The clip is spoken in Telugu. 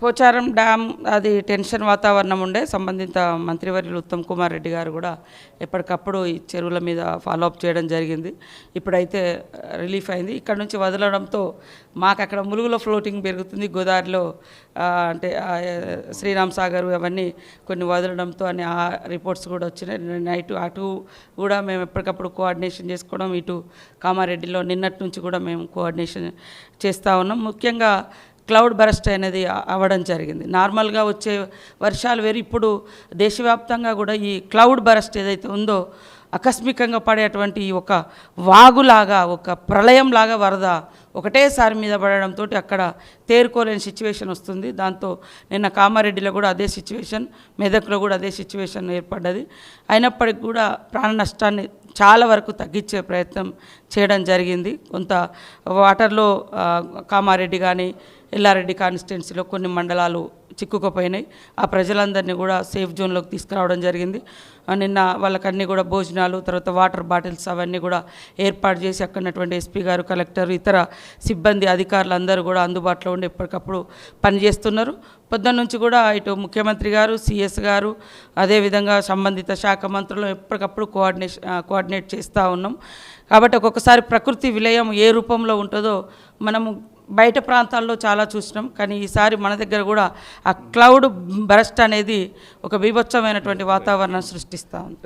పోచారం డ్యామ్ అది టెన్షన్ వాతావరణం ఉండే సంబంధిత మంత్రివర్యులు ఉత్తమ్ కుమార్ రెడ్డి గారు కూడా ఎప్పటికప్పుడు ఈ చెరువుల మీద ఫాలోఅప్ చేయడం జరిగింది. ఇప్పుడైతే రిలీఫ్ అయింది. ఇక్కడ నుంచి వదలడంతో మాకు అక్కడ ములుగులో ఫ్లోటింగ్ పెరుగుతుంది, గోదావరిలో అంటే శ్రీరామ్ సాగర్ అవన్నీ కొన్ని వదలడంతో అని ఆ రిపోర్ట్స్ కూడా వచ్చినాయి. నైట్ అటు కూడా మేము ఎప్పటికప్పుడు కోఆర్డినేషన్ చేసుకోవడం, ఇటు కామారెడ్డిలో నిన్నటి నుంచి కూడా మేము కోఆర్డినేషన్ చేస్తూ ఉన్నాం. ముఖ్యంగా క్లౌడ్ బరస్ట్ అనేది అవ్వడం జరిగింది. నార్మల్గా వచ్చే వర్షాలు వేరు, ఇప్పుడు దేశవ్యాప్తంగా కూడా ఈ క్లౌడ్ బరస్ట్ ఏదైతే ఉందో ఆకస్మికంగా పడేటువంటి ఒక వాగులాగా, ఒక ప్రళయంలాగా వరద ఒకటేసారి మీద పడడంతో అక్కడ తేరుకోలేని సిచ్యువేషన్ వస్తుంది. దాంతో నిన్న కామారెడ్డిలో కూడా అదే సిచ్యువేషన్, మెదక్లో కూడా అదే సిచ్యువేషన్ ఏర్పడ్డది. అయినప్పటికీ కూడా ప్రాణ నష్టాన్ని చాలా వరకు తగ్గించే ప్రయత్నం చేయడం జరిగింది. కొంత వాటర్లో కామారెడ్డి కానీ ఎల్లారెడ్డి కాన్స్టిట్యున్సీలో కొన్ని మండలాలు చిక్కుకుపోయినాయి. ఆ ప్రజలందరినీ కూడా సేఫ్ జోన్లోకి తీసుకురావడం జరిగింది. నిన్న వాళ్ళకన్నీ కూడా భోజనాలు, తర్వాత వాటర్ బాటిల్స్ అవన్నీ కూడా ఏర్పాటు చేసి అక్కడున్నటువంటి ఎస్పీ గారు, కలెక్టర్, ఇతర సిబ్బంది అధికారులు అందరూ కూడా అందుబాటులో ఉండి ఎప్పటికప్పుడు పనిచేస్తున్నారు. పొద్దున్న నుంచి కూడా ఇటు ముఖ్యమంత్రి గారు, సిఎస్ గారు, అదేవిధంగా సంబంధిత శాఖ మంత్రులు ఎప్పటికప్పుడు కోఆర్డినేట్ చేస్తూ ఉన్నాం. కాబట్టి ఒక్కొక్కసారి ప్రకృతి విలయం ఏ రూపంలో ఉంటుందో మనము బయట ప్రాంతాల్లో చాలా చూసినాం. కానీ ఈసారి మన దగ్గర కూడా ఆ క్లౌడ్ బరస్ట్ అనేది ఒక బీభత్సమైనటువంటి వాతావరణం సృష్టిస్తూ ఉంది.